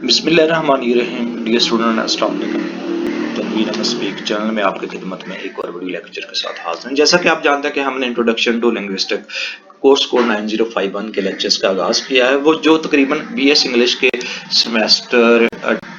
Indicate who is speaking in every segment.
Speaker 1: बिस्मिल्लाहिर्रहमानिर्रहीम। Dear student, अस्सलाम वालेकुम। तनवीर अहमद स्पीक चैनल में आपकी खिदमत में एक और वीडियो लेक्चर के साथ हाजिर हैं। जैसा कि आप जानते हैं कि हमने introduction to linguistic course code 9051 के लेक्चर्स का आगाज किया है, वो जो तकरीबन बीएस इंग्लिश के सेमेस्टर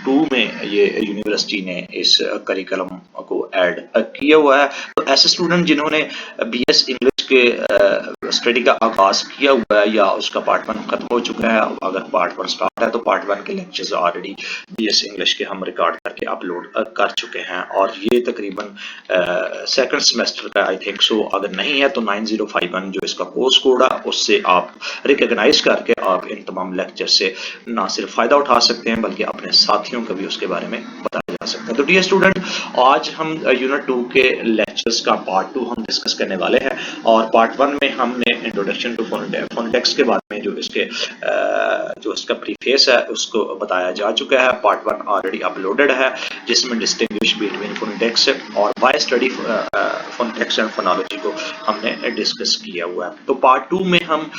Speaker 1: 2 में ये यूनिवर्सिटी ने इस करिकुलम को ऐड किया हुआ है। तो ऐसे स्टूडेंट जिन्होंने बीएस इंग्लिश के स्टडी का आगाज किया हुआ है या उसका पार्ट 1 खत्म हो चुका है, अगर पार्ट 1 स्टार्ट है तो पार्ट 1 के लेक्चर्स ऑलरेडी बीएस इंग्लिश के हम रिकॉर्ड करके अपलोड कर चुके हैं और ये तकरीबन सेकंड सेमेस्टर का आई थिंक सो। अगर नहीं है तो 9051 जो इसका कोर्स कोड है उससे आप रिकॉग्नाइज करके आप इन तमाम लेक्चर से ना सिर्फ फायदा उठा सकते हैं बल्कि अपने साथियों को भी उसके बारे में बताया जा सकता है। तो डियर स्टूडेंट, आज हम यूनिट 2 के लेक्चर्स का पार्ट 2 हम डिस्कस करने वाले हैं और पार्ट 1 में हमने इंट्रोडक्शन टू फोनेटिक्स के बारे में जो इसका प्रीफेस है उसको बताया जा चुका है। पार्ट 1 ऑलरेडी अपलोडेड है जिसमें डिस्टिंग्विश बिटवीन फोनेटिक्स और why study phonetics and phonology को हमने डिस्कस किया हुआ है। तो पार्ट 2 में हम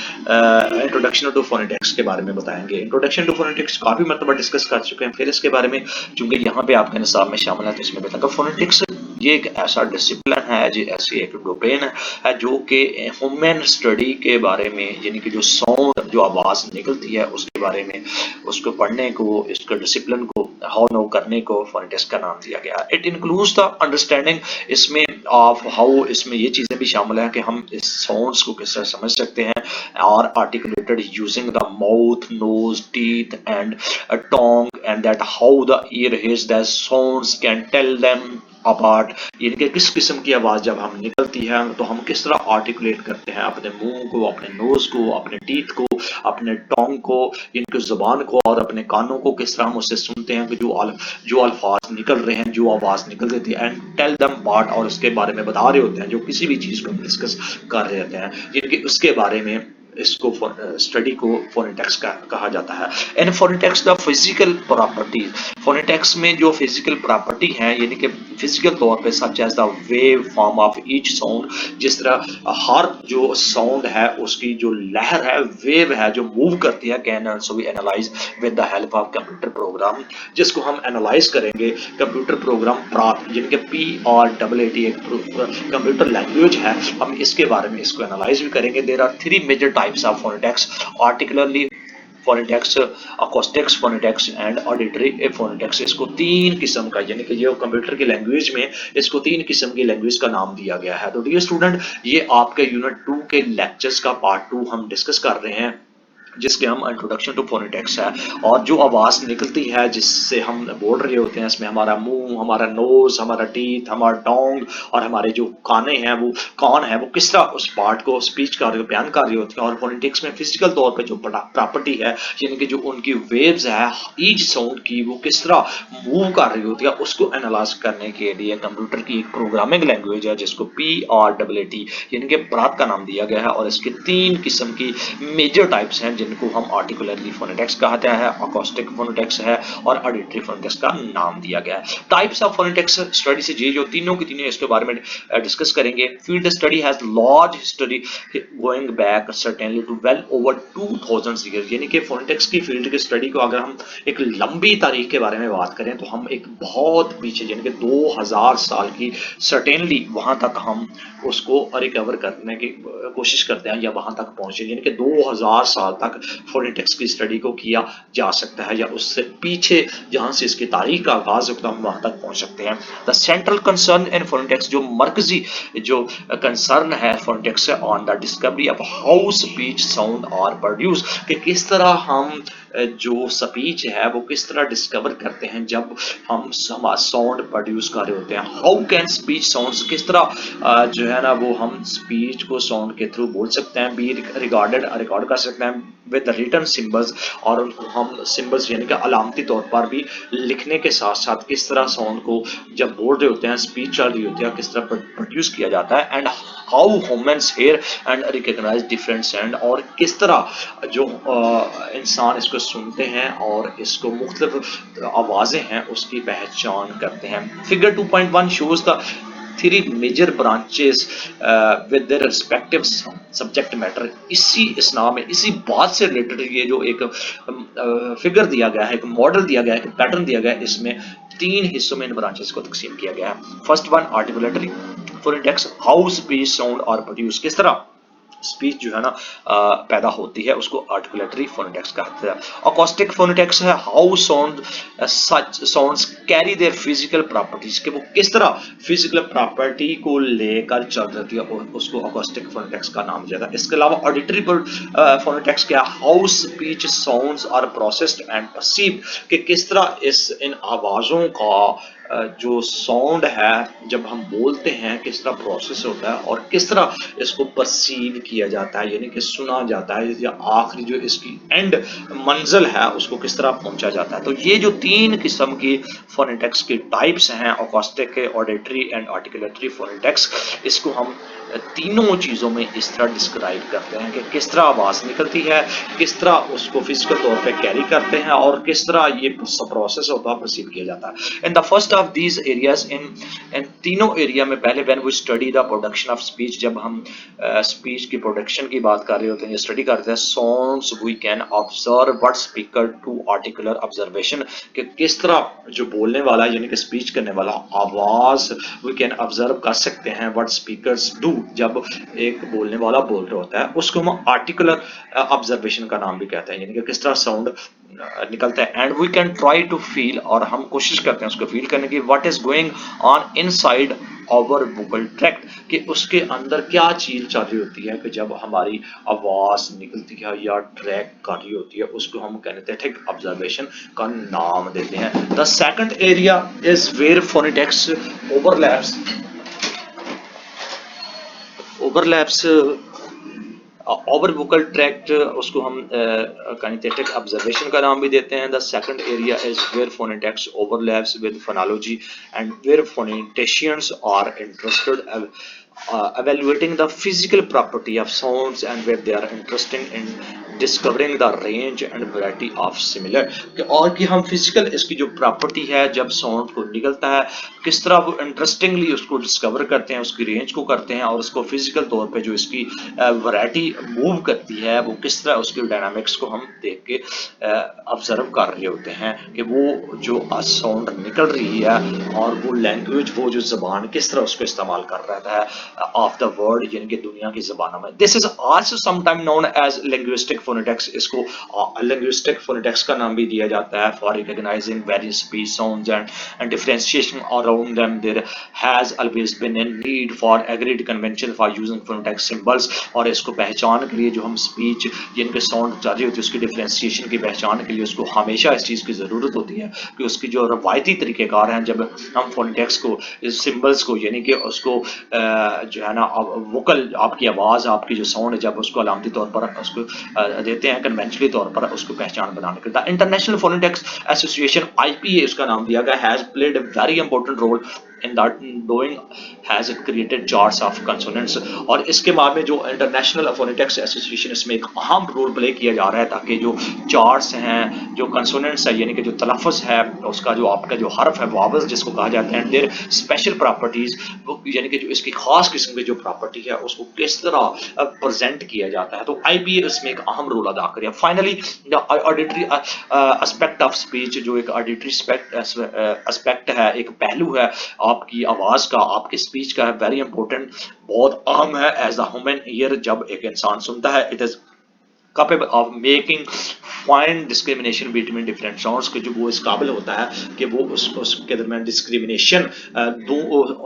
Speaker 1: इंट्रोडक्शन टू फोनेटिक्स के बारे में बताएंगे। इंट्रोडक्शन टू फोनेटिक्स काफी मतलब डिस्कस कर चुके हैं, फिर इसके बारे में चूंकि यहाँ पे आपके निसाब में शामिल है तो इसमें बताऊंगा। फोनेटिक्स ये एक ऐसा डिसिप्लिन है, जी ऐसी एक डोमेन है जो कि ह्यूमन स्टडी के बारे में, यानी कि जो साउंड जो आवाज निकलती है उसके बारे में, उसको पढ़ने को, इसके डिसिप्लिन को हाउ नो करने को फोनेटिक्स का नाम दिया गया। इट इंक्लूड्स द अंडरस्टैंडिंग इसमें ऑफ हाउ, इसमें ये चीजें भी शामिल है कि हम इस साउंड्स को किस तरह समझ सकते हैं और articulated using the mouth, nose, teeth and tongue and that how the ear hears the sounds can tell them apart, यानी कि किस किस्म की आवाज जब हम निकलती है तो हम किस तरह आर्टिकुलेट करते हैं अपने मुंह को, अपने नोज को, अपने टीथ को, अपने टोंग को, इनकी जुबान को और अपने कानों को किस तरह हम उससे सुनते हैं कि जो अल्फाज निकल रहे हैं, जो आवाज निकल रही है एंड टेल देम पार्ट, और उसके बारे में बता रहे होते हैं जो किसी भी चीज को डिस्कस कर रहे होते हैं, यानी कि उसके बारे में इसको स्टडी को फोनेटिक्स का कहा जाता है। And phonetics the physical properties, phonetics में जो फिजिकल प्रॉपर्टी है यानी कि फिजिकल तौर पे such as the waveform of each sound, जिस तरह हर जो साउंड है उसकी जो लहर है, वेव है जो मूव करती है, can also be analyse with the help of computer program, जिसको हम एनालाइज करेंगे कंप्यूटर प्रोग्राम प्राप्त, यानी कि PRAAT एक कंप्यूटर लैंग्वेज है, हम इसके बारे में इसको एनालाइज भी करेंगे। There are 3 major types of phonetics: articulatory phonetics, acoustics phonetics and auditory phonetics. इसको 3 किस्म का, यानी कि ये कंप्यूटर की लैंग्वेज में इसको 3 किस्म की लैंग्वेज का नाम दिया गया है। तो डियर स्टूडेंट, ये आपके यूनिट 2 के लेक्चर्स का पार्ट 2 हम डिस्कस कर रहे हैं जिसके हम इंट्रोडक्शन टू फोनेटिक्स है, और जो आवाज निकलती है जिससे हम बोल रहे होते हैं इसमें हमारा मुंह, हमारा नोज, हमारा टीथ, हमारा टोंग और हमारे जो काने हैं, वो कान है, वो किस तरह उस पार्ट को स्पीच कर रहे, बयान कर रही होती है। और फोनेटिक्स में फिजिकल तौर पे जो प्रॉपर्टी है, यानी कि जो उनकी वेव्स है ईच साउंड की, वो किस तरह मूव कर रही होती है, उसको एनालाइज करने के लिए कंप्यूटर की एक प्रोग्रामिंग लैंग्वेज है जिसको PRAAT यानी कि प्रात का नाम दिया गया है। और इसके 3 किस्म की मेजर टाइप्स हैं जिनको हम आर्टिकुलरली फोनेटिक्स कहते हैं, अकोस्टिक फोनेटिक्स है और ऑडिटरी फोनेटिक्स का नाम दिया गया है। टाइप्स ऑफ फोनेटिक्स स्टडी से ये जो तीनों की तीनों इसके बारे में डिस्कस करेंगे। Field study has large history going back certainly to well over 2000 years, यानी कि फोनेटिक्स की फील्ड की स्टडी को अगर हम एक लंबी तारीख के बारे में बात करें तो हम एक बहुत पीछे, यानी कि 2000 साल की सर्टेनली वहां तक हम उसको रिकवर करने की कोशिश करते हैं या वहां तक पहुंचे, यानी कि 2000 साल तक फोनेटिक्स की स्टडी को किया जा सकता है या उससे पीछे जहां से इसकी तारीख का आगाज होता है हम वहां तक पहुंच सकते हैं। The central concern in phonetics, जो मरकजी जो कंसर्न है phonetics on the discovery of how speech sound are produce, कि किस तरह हम जो स्पीच है वो किस तरह डिस्कवर करते हैं जब हम साउंड प्रोड्यूस कर रहे होते हैं। हाउ कैन स्पीच साउंड्स, किस तरह जो है ना वो हम स्पीच को साउंड के थ्रू बोल सकते हैं, बी रिकॉर्ड कर सकते हैं विद रिटन सिंबल्स, और उनको हम सिंबल्स यानी कि अलामती तौर पर भी लिखने के साथ साथ किस तरह साउंड को जब बोल रहे होते हैं, स्पीच चल रही होती है, किस तरह प्रोड्यूस किया जाता है। And how humans hear and recognise different sound, और किस तरह जो इंसान इसको सुनते हैं और इसको मुख्तलिफ आवाजें हैं उसकी पहचान करते हैं। Figure 2.1 shows the three major branches with their respective subject matter. इस नाम में इसी बात से रिलेटेड ये जो एक फिगर दिया गया है, एक मॉडल दिया गया है, एक पैटर्न दिया गया है, इसमें 3 हिस्सों में इन ब्रांचेस को तकसीम किया गया है। First one articulatory phonetics, how speech sound are produce, किस तरह स्पीच जो है ना पैदा होती है, उसको आर्टिकुलेटरी फोनेटिक्स कहते हैं। अकॉस्टिक फोनेटिक्स है how sound such sounds carry their physical properties, कि वो किस तरह फिजिकल प्रॉपर्टी को लेकर चल रही है, उसको अकॉस्टिक फोनेटिक्स का नाम दिया था। इसके अलावा ऑडिटरी फोनेटिक्स क्या, how speech sounds are processed and perceived, कि किस तरह इन आवाज़ों का जो साउंड है जब हम बोलते हैं किस तरह प्रोसेस होता है और किस तरह इसको परसीव किया जाता है, यानी कि सुना जाता है, या आखिरी जो इसकी एंड मंजिल है उसको किस तरह पहुंचा जाता है। तो ये जो 3 किस्म की फोनेटिक्स की टाइप्स हैं, acoustic, auditory and articulatory phonetics, इसको हम तीनों चीज़ों में इस तरह डिस्क्राइब करते हैं कि किस तरह आवाज़ निकलती है, किस तरह उसको फिजिकल तौर पे कैरी करते हैं और किस तरह ये प्रोसेस होता है, परसीव किया जाता है। In the first of these areas, इन तीनों एरिया में पहले when we study the production of speech, जब हम स्पीच की प्रोडक्शन की बात कर रहे होते हैं, स्टडी करते हैं sounds we can observe what speaker to articular observation, कि किस तरह जो बोलने वाला यानी कि स्पीच करने वाला आवाज वी कैन ऑब्जर्व कर सकते हैं व्हाट स्पीकर्स डू, जब एक बोलने वाला बोल रहा होता है उसको हम आर्टिकुलर ऑब्जर्वेशन का नाम भी कहते हैं, यानी कि किस तरह साउंड निकलता है। And we can try to feel, और हम कोशिश करते हैं उसको फील करने की, what is going on inside our vocal tract, कि उसके अंदर क्या चीज चल रही होती है, कि जब हमारी आवाज निकलती है या ट्रैक कर रही होती है, उसको हम कैनेथेटिक ऑब्जर्वेशन का नाम देते हैं। The second area is where phonetics overlaps over vocal tract, उसको हम काइनेथेटिक ऑब्जर्वेशन का नाम भी देते हैं। The second area is where phonetics overlaps with phonology and where phoneticians are interested evaluating the physical property of sounds and where they are interested in discovering the range and variety of similar, और कि हम physical इसकी जो property है जब sound को निकलता है किस तरह वो इंटरेस्टिंगली उसको डिस्कवर करते हैं, उसकी रेंज को करते हैं, और उसको फिजिकल तौर पे जो इसकी वैरायटी मूव करती है वो किस तरह उसकी डायनामिक्स को हम देख के ऑब्जर्व कर रहे होते हैं, कि वो जो साउंड निकल रही है और वो लैंग्वेज, वो जो जबान किस तरह उसको इस्तेमाल कर रहा है ऑफ द वर्ल्ड, यानी कि दुनिया की जबानों में। This is also sometime known as linguistic phonetics, इसको लिंग्विस्टिक फोनेटिक्स का नाम भी दिया जाता है। For recognising various speech sounds and differentiation around them there has always been a need for agreed convention for using phonetic symbols, और इसको पहचान के लिए जो हम स्पीच यानी कि साउंड जारी होती है उसकी डिफरेंशिएशन की पहचान के लिए उसको हमेशा इस चीज़ की ज़रूरत होती है कि उसकी जो रवायती तरीक़ेकार हैं, जब हम फोनेटिक्स को इस सिंबल्स को यानी कि उसको जो है ना वोकल आपकी आवाज़, आपकी जो साउंड है, जब उसको अलामती तौर पर उसको देते हैं कन्वेंशनली तौर पर उसको पहचान बनाने के लिए। The international phonetics association IPA उसका नाम दिया गया, has played a very important role in that doing has created charts of consonants, और इसके बाद में जो इंटरनेशनल फोनेटिक्स एसोसिएशन इसमें एक अहम रोल प्ले किया जा रहा है ताकि जो चार्ट्स हैं, जो कंसोनेंट्स है यानी कि जो तलफ़ुज़ है उसका, जो आपका जो हर्फ है वावल्स जिसको कहा जाता है, देयर स्पेशल प्रॉपर्टीज, यानी कि जो इसकी खास किस्म की जो प्रॉपर्टी है उसको किस तरह प्रेजेंट किया जाता है, तो IPA इसमें एक अहम रोल अदा करेगा। Finally the auditory aspect of speech, जो एक ऑडिटरी एस्पेक्ट है, एक पहलू है आपकी आवाज का, आपके स्पीच का, है वेरी इंपॉर्टेंट, बहुत अहम है एज द ह्यूमन ईयर। जब एक इंसान सुनता है it is capable of making fine discrimination between different sounds, कि जो वो इस काबिल होता है कि वो उसके दरमियान डिस्क्रिमिनेशन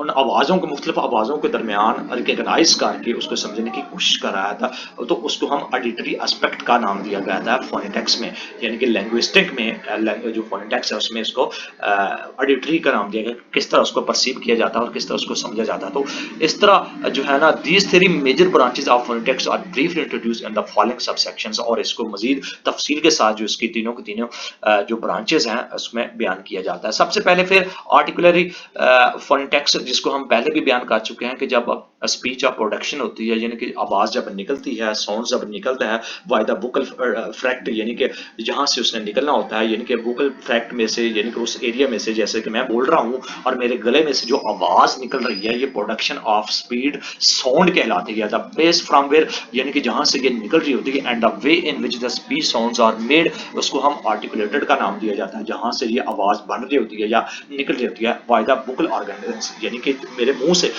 Speaker 1: उन आवाज़ों को, मुख्तलिफ आवाज़ों के दरमियान रिकगनाइज करके उसको समझने की कोशिश कर रहा था, तो उसको हम ऑडिटरी एस्पेक्ट का नाम दिया गया था फोनेटिक्स में, यानी कि लैंग्विस्टिक में जो फोनेटिक्स है उसमें इसको ऑडिटरी का नाम दिया गया, किस तरह उसको परसीव किया जाता है और किस तरह उसको समझा जाता है। तो इस तरह जो है ना, these three major branches of phonetics are briefly introduced in the following subsection. Productions और इसको मजीद तफसील के साथ जो इसकी तीनों की तीनों जो ब्रांचेस हैं उसमें बयान किया जाता है। सबसे पहले फिर आर्टिकुलरी फोनेटिक्स, जिसको हम पहले भी बयान कर चुके हैं कि जब स्पीच ऑफ प्रोडक्शन होती है, यानी कि आवाज जब निकलती है, साउंड जब निकलता है बाय द वोकल फ्रैक्ट, यानी कि जहां से उसने निकलना होता है, यानी कि वोकल फ्रैक्ट में से, यानी कि उस एरिया में से, जैसे कि मैं बोल रहा हूं और मेरे गले में से जो आवाज निकल रही है, ये प्रोडक्शन ऑफ स्पीड साउंड कहलाती है। द प्लेस फ्रॉम वेयर, यानी कि जहां से ये निकल रही होती है, and the way in which the speech sounds are made, उसको हम आर्टिकुलेटेड का नाम दिया जाता है। जहां से ये आवाज बन रही होती है या निकल रही होती है बाय द वोकल ऑर्गेन्स, यानी कि मेरे मुंह से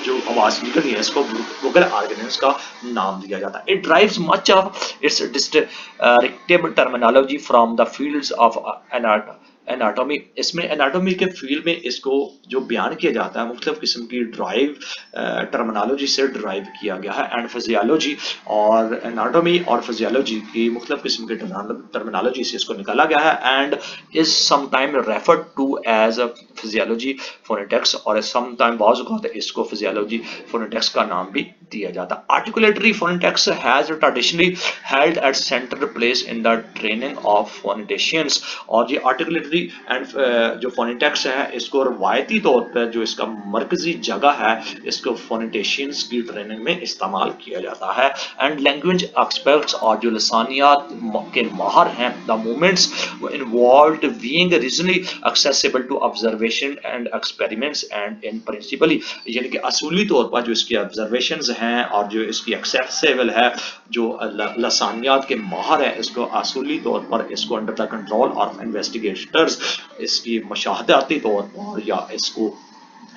Speaker 1: जो आवाज निकल रही है इसको वोकल ऑर्गेन्स का नाम दिया जाता है। It drives much of its descriptive terminology from the fields of anatomy. इसमें एनाटॉमी के फील्ड में इसको जो बयान किया जाता है मुख्तलिफ किस्म की ड्राइव टर्मिनोलॉजी से ड्राइव किया गया है। एंड फिजियोलॉजी और एनाटॉमी और फिजियोलॉजी की मुख्तलिफ किस्म की टर्मिनोलॉजी से इसको निकाला गया है, and is sometime referred to as physiology phonetics, और समटाइम बाज़ औक़ात इसको फिजियोलॉजी फोनेटिक्स का नाम भी दिया जाता है। Articulatory phonetics has traditionally held at central place in the training of phoneticians, और ये आर्टिकुलेटरी एंड जो फोनेटिक्स है इसको रवायती तौर पर जो इसका मरकजी जगह है इसको फोनेटिशियंस की ट्रेनिंग में इस्तेमाल किया जाता है। एंड लैंग्वेज एक्सपर्ट्स और जो लसानियात के माहर हैं, the movements involved being regionally accessible to observation and experiments and in principally, यानी कि असूली तौर पर जो इसकी ऑब्जर्वेशंस हैं और जो इसकी एक्सेसिबल है, जो लसानियात के माहर है इसको असूली तौर पर इसको under the control of investigators, इसकी मशाहदाती तौर पर या इसको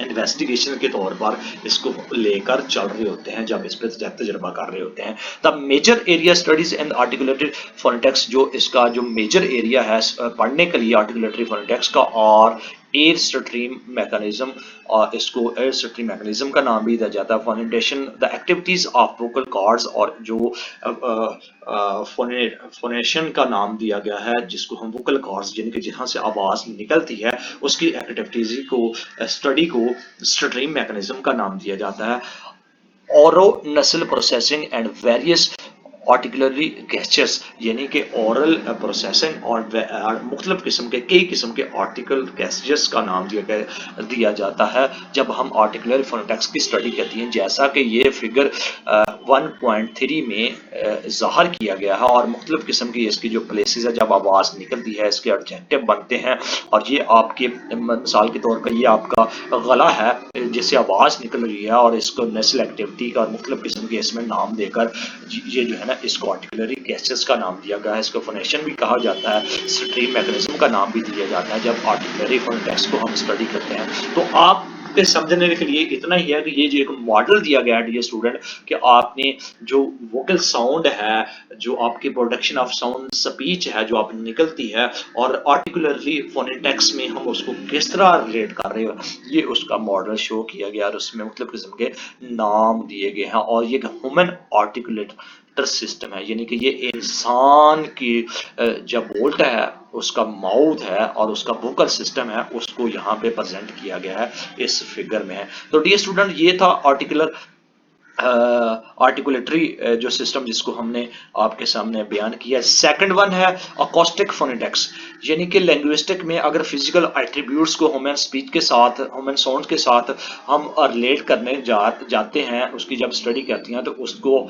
Speaker 1: इन्वेस्टिगेशन के तौर पर इसको लेकर चल रहे होते हैं, जब इस पर तजर्बा कर रहे होते हैं। The major area studies in articulatory phonetics, जो इसका जो मेजर एरिया है पढ़ने के लिए आर्टिकुलेटरी फोनेटिक्स का, और एयर स्ट्रीम मैकेनिज्म, और इसको एयर स्ट्रीम मैकेनिज्म का नाम भी दिया जाता है। Phonation the activities of vocal cords, और जो फोनेशन का नाम दिया गया है जिसको हम वोकल कॉर्ड्स, यानी कि जहां से आवाज निकलती है उसकी एक्टिविटीज को स्टडी को स्ट्रीम मैकेनिज्म का नाम दिया जाता है। ओरो नसल प्रोसेसिंग एंड वेरियस आर्टिकुलरी गेस्चर्स, यानी कि ओरल प्रोसेसिंग और मुख्तलिफ किस्म के कई किस्म के आर्टिकल गेस्चर्स का नाम दिया जाता है जब हम आर्टिकुलरी फोनेटिक्स की स्टडी करती हैं, जैसा कि ये फिगर 1.3 में ज़ाहिर किया गया है। और मुख्तलिफ किस्म की इसकी जो प्लेसेस है जब आवाज़ निकलती है इसके एडजेक्टिव बनते हैं, और ये आपके मिसाल के तौर पर ये आपका गला है जिससे आवाज़ निकल रही है, और इसको नस्ल एक्टिविटी का और मुख्तलिफ किस्म के इसमें नाम देकर ये जो है ना इसको आर्टिकुलरी गेस्चर्स का नाम दिया गया है। इसको फोनेशन भी कहा जाता है, स्ट्रीम मैकेनिज्म का नाम भी दिया जाता है जब आर्टिकुलरी फोनेटिक्स को हम स्टडी करते हैं। तो आप पे समझने के लिए इतना ही है कि ये जो एक मॉडल दिया गया है डियर स्टूडेंट, कि आपने जो वोकल साउंड है, जो आपकी प्रोडक्शन ऑफ साउंड स्पीच है जो आप निकलती है, और आर्टिकुलरली फोनेटिक्स में हम उसको किस तरह रिलेट कर रहे हो, ये उसका मॉडल शो किया गया और उसमें मुख्तलिफ किस्म के नाम दिए गए हैं। और ये ह्यूमन आर्टिकुलेटर सिस्टम है, यानी कि ये इंसान की जब बोलता है उसका माउथ है और उसका वोकल सिस्टम है, उसको यहाँ पे प्रेजेंट किया गया है इस फिगर में है। तो डियर स्टूडेंट, ये था आर्टिकुलेटरी जो सिस्टम जिसको हमने आपके सामने बयान किया। सेकंड वन है अकॉस्टिक फोनेटिक्स, यानी कि लैंग्विस्टिक में अगर फिजिकल एट्रीब्यूट्स को ह्यूमन स्पीच के साथ, ह्यूमन साउंड के साथ हम रिलेट करने जाते हैं, उसकी जब स्टडी करती हैं तो उसको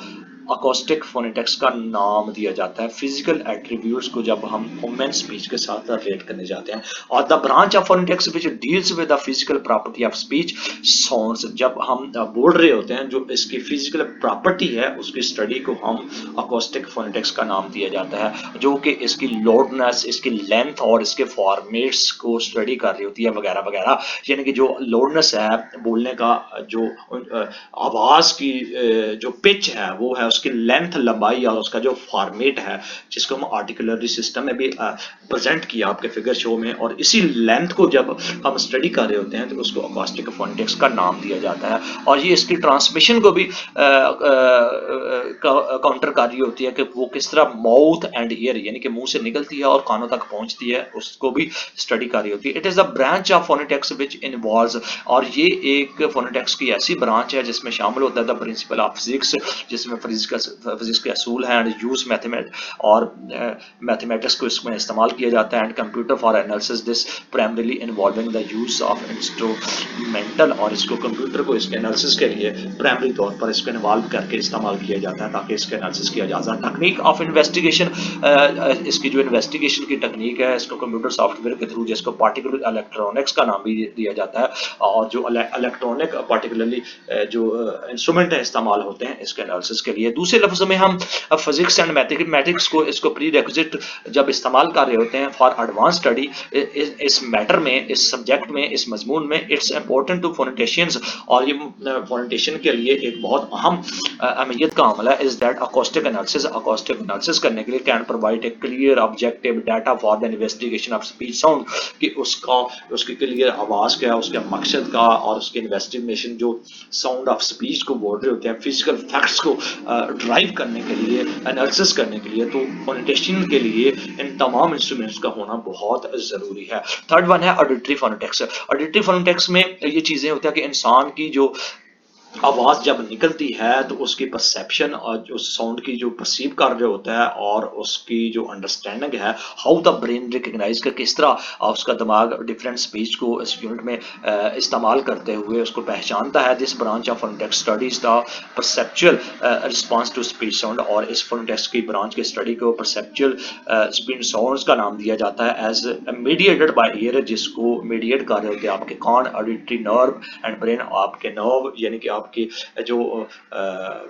Speaker 1: अकॉस्टिक फोनेटिक्स का नाम दिया जाता है। फिजिकल एट्रीब्यूट्स को जब हम ह्यूमन स्पीच के साथ रिलेट करने जाते हैं। और the branch of phonetics which deals with the physical property of speech sounds, जब हम बोल रहे होते हैं जो इसकी फिजिकल प्रॉपर्टी है उसकी स्टडी को हम अकॉस्टिक फोनेटिक्स का नाम दिया जाता है, जो कि इसकी लोडनेस, इसकी लेंथ और इसके फॉर्मेट्स को स्टडी कर रही होती है वगैरह वगैरह। यानी कि जो लोडनेस है बोलने का, जो आवाज की जो पिच है वो है उसकी लेंथ, लंबाई, और उसका जो फॉर्मेट है जिसको हम आर्टिकुलरी सिस्टम में भी प्रेजेंट किया आपके फिगर शो में। और इसी लेंथ को जब हम स्टडी कर रहे होते हैं तो उसको अकॉस्टिक फोनेटिक्स का नाम दिया जाता है। और ये इसकी ट्रांसमिशन को भी काउंटर कर रही होती है कि वो किस तरह माउथ एंड ईयर, यानी कि मुंह से निकलती है और कानों तक पहुंचती है, उसको भी स्टडी कर रही होती है। It is a branch of phonetics which involves, और ये एक फोनेटिक्स की ऐसी ब्रांच है जिसमें शामिल होता है द प्रिंसिपल ऑफ फिजिक्स, जिसमें फिजिक्स के असूल हैं एंड यूज मैथमेटिक्स को इसमें इस्तेमाल किया जाता है and computer for analysis this primarily involving the use of instrumental, और इसको कंप्यूटर को इसके एनालिसिस के लिए प्राइमरी तौर पर इसको इन्वॉल्व करके इस्तेमाल किया जाता है ताकि इसका एनालिसिस किया जा सके। टेक्निक ऑफ इन्वेस्टिगेशन, इसकी जो इन्वेस्टिगेशन की टेक्निक है इसको कंप्यूटर सॉफ्टवेयर के थ्रू, जिसको पार्टिकुलर इलेक्ट्रॉनिक्स का नाम भी दिया जाता है, और जो इलेक्ट्रॉनिक पार्टिकुलरली जो इंस्ट्रूमेंट है इस्तेमाल होते हैं इसके एनालिसिस के लिए। दूसरे लफ्ज़ों में हम फिजिक्स एंड मैथमेटिक्स को इसको प्री रिक्विजिट जब इस्तेमाल कर रहे होते हैं फॉर एडवांस स्टडी इस मैटर में, इस सब्जेक्ट में, इस मजमून में, इट्स इंपॉर्टेंट टू फोनेटिशियंस, और ये फोनेटिशियन के लिए एक बहुत अहम अहमियत का मामला है। इज दैट अकॉस्टिक एनालिसिस करने के लिए can provide a clear objective data for the investigation of speech sound, कि उसकी क्लियर आवाज़ क्या है, उसके मकसद का, और उसकी इन्वेस्टिगेशन जो साउंड ऑफ स्पीच को बोल रहे होते हैं, फिजिकल फैक्ट्स को ड्राइव करने के लिए, एनालिसिस करने के लिए, तो फोनेटिशियन के लिए इन तमाम इंस्ट्रूमेंट्स का होना बहुत ज़रूरी है। थर्ड वन है ऑडिटरी फोनेटिक्स। ऑडिटरी फोनेटिक्स में ये चीज़ें होती हैं कि इंसान की जो आवाज़ जब निकलती है तो उसकी परसेप्शन और जो साउंड की जो परसीव कर रहे होता है, और उसकी जो अंडरस्टैंडिंग है, हाउ द ब्रेन रिकग्नाइज कर, किस तरह उसका दिमाग डिफरेंट स्पीच को इस यूनिट में इस्तेमाल करते हुए उसको पहचानता है। This branch of phonetics studies the perceptual response to speech sound, और इस फोनेटिक्स की ब्रांच की स्टडी को परसेप्चुअल स्पीच साउंड्स का नाम दिया जाता है एज मीडिएटेड बाय ईयर, जिसको मीडिएट कर रहे होते हैं आपके कान, ऑडिटरी नर्व एंड ब्रेन, आपके नर्व यानी कि आपकी जो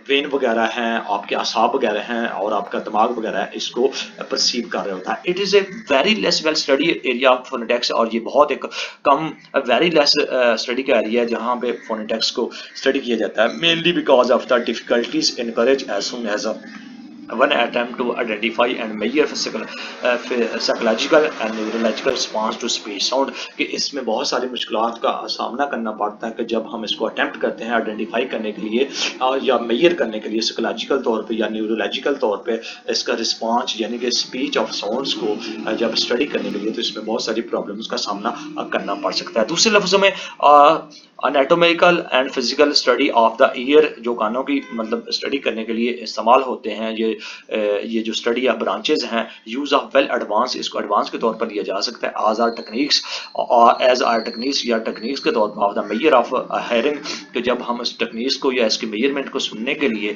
Speaker 1: वेन वगैरह हैं, आपके असाब वगैरह हैं, और आपका दिमाग वगैरह है, इसको परसीव कर रहा होता है। It is a very less well study area of phonetics, और ये बहुत एक कम वेरी लेस स्टडी का एरिया है जहाँ पे फोनेटिक्स को स्टडी किया जाता है, mainly because of the difficulties encourage as soon as one attempt to identify and measure psychological and neurological response to speech sound, कि इसमें बहुत सारी मुश्किलात का सामना करना पड़ता है कि जब हम इसको अटेम्प्ट करते हैं आइडेंटिफाई करने के लिए या मेजर करने के लिए साइकोलॉजिकल तौर पे या न्यूरोलॉजिकल तौर पे इसका रिस्पांस यानी कि स्पीच ऑफ साउंड्स को जब स्टडी करने के लिए, तो इसमें बहुत सारी प्रॉब्लम्स का सामना करना पड़ सकता है। दूसरे लफ्ज़ों में anatomical and physical study of the year, जो कानों की मतलब स्टडी करने के लिए इस्तेमाल होते हैं, ये जो स्टडी या ब्रांचेज हैं, यूज़ ऑफ वेल एडवांस, इसको एडवांस के तौर पर लिया जा सकता है एज आर टेक्निक्स या टेक्निक्स के तौर पर of the measure of hearing, कि जब हम इस टेक्निक्स को या इसके मेजरमेंट को सुनने के लिए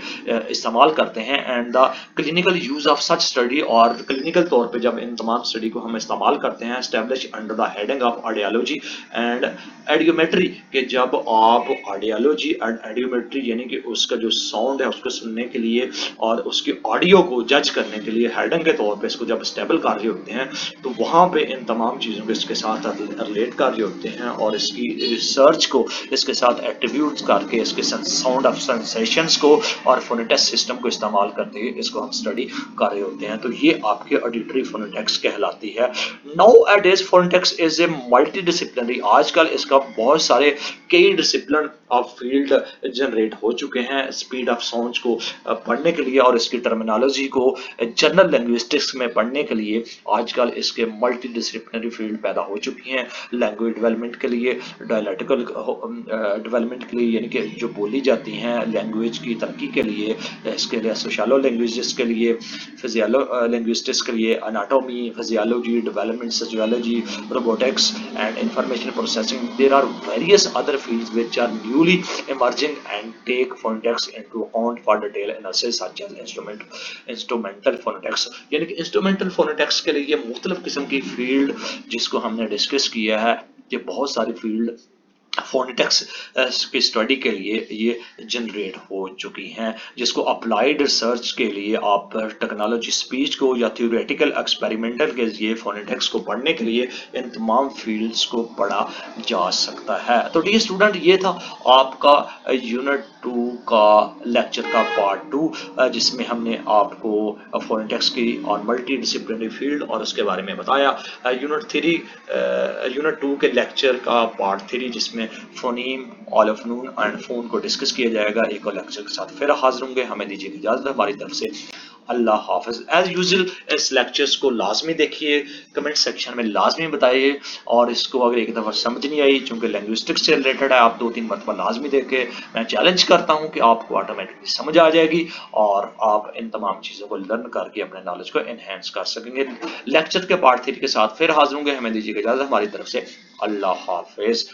Speaker 1: इस्तेमाल करते हैं, and the clinical use of such study, और क्लिनिकल तौर पर जब इन तमाम स्टडी को हम इस्तेमाल करते हैं, establish under the heading of audiology and audiometry, कि जब आप ऑडियोलॉजी एंड एडियोमेट्री यानी कि उसका जो साउंड है उसको सुनने के लिए और उसकी ऑडियो को जज करने के लिए हेडिंग के तौर पे इसको जब स्टेबल कर रहे होते हैं, तो वहाँ पे इन तमाम चीज़ों को इसके साथ रिलेट कर रहे होते हैं, और इसकी रिसर्च को इसके साथ एट्रीब्यूट्स करके इसके साउंड ऑफ सेंसेशंस को और फोनेटिक्स सिस्टम को इस्तेमाल करते हुए इसको हम स्टडी कर रहे होते हैं। तो ये आपके ऑडिटरी फोनेटिक्स कहलाती है। Nowadays phonetics is a multidisciplinary, आजकल इसका बहुत सारे कई डिसिप्लिन ऑफ फील्ड जनरेट हो चुके हैं स्पीड ऑफ साउंड्स को पढ़ने के लिए, और इसकी टर्मिनोलॉजी को जनरल लैंग्विस्टिक्स में पढ़ने के लिए आजकल इसके मल्टी डिसिप्लिनरी फील्ड पैदा हो चुकी हैं। लैंग्वेज डेवलपमेंट के लिए, डायलैक्टिकल डेवलपमेंट के लिए यानी कि जो बोली जाती हैं लैंग्वेज की तरक्की के लिए, इसके लिए सोशियो लैंग्वेजिस्ट के लिए, फिजियोलो लैंग्विस्टिक्स के लिए, anatomy, physiology, development sociology, robotics and information processing, there are various other fields which are newly emerging and take phonetics into account for detailed analysis such as instrumental phonetics, यानी कि instrumental phonetics के लिए ये मुख्तलिफ किस्म की field जिसको हमने डिस्कस किया है, ये बहुत सारी फील्ड फोनेटिक्स की स्टडी के लिए ये जनरेट हो चुकी हैं, जिसको अप्लाइड रिसर्च के लिए आप टेक्नोलॉजी स्पीच को या थ्योरेटिकल एक्सपेरिमेंटल के लिए फोनेटिक्स को पढ़ने के लिए इन तमाम फील्ड्स को पढ़ा जा सकता है। तो डियर स्टूडेंट, ये था आपका यूनिट 2 का लेक्चर का पार्ट 2, जिसमें हमने आपको फोनेटिक्स की और मल्टी डिसिप्लिनरी फील्ड और उसके बारे में बताया। यूनिट 2 के लेक्चर का पार्ट 3 जिसमें फोनीम, ऑलोफोन एंड फोन को डिस्कस किया जाएगा, एक और लेक्चर के साथ फिर हाजिर होंगे। हमें दीजिए इजाजत, हमारी तरफ से اللہ حافظ. ایز یوزل اس لیکچرز کو لازمی دیکھیے، کمنٹ سیکشن میں لازمی بتائیے، اور اس کو اگر ایک دفعہ سمجھ نہیں آئی چونکہ لینگوسٹکس سے ریلیٹڈ ہے، آپ 2-3 مرتبہ لازمی دیکھیں. میں چیلنج کرتا ہوں کہ آپ کو آٹومیٹکلی سمجھ آ جائے گی اور آپ ان تمام چیزوں کو لرن کر کے اپنے نالج کو انہینس کر سکیں گے. لیکچر کے پارٹ 3 کے ساتھ پھر حاضر ہوں گے. ہمیں دیجیے گا اجازت. ہماری طرف سے اللہ حافظ.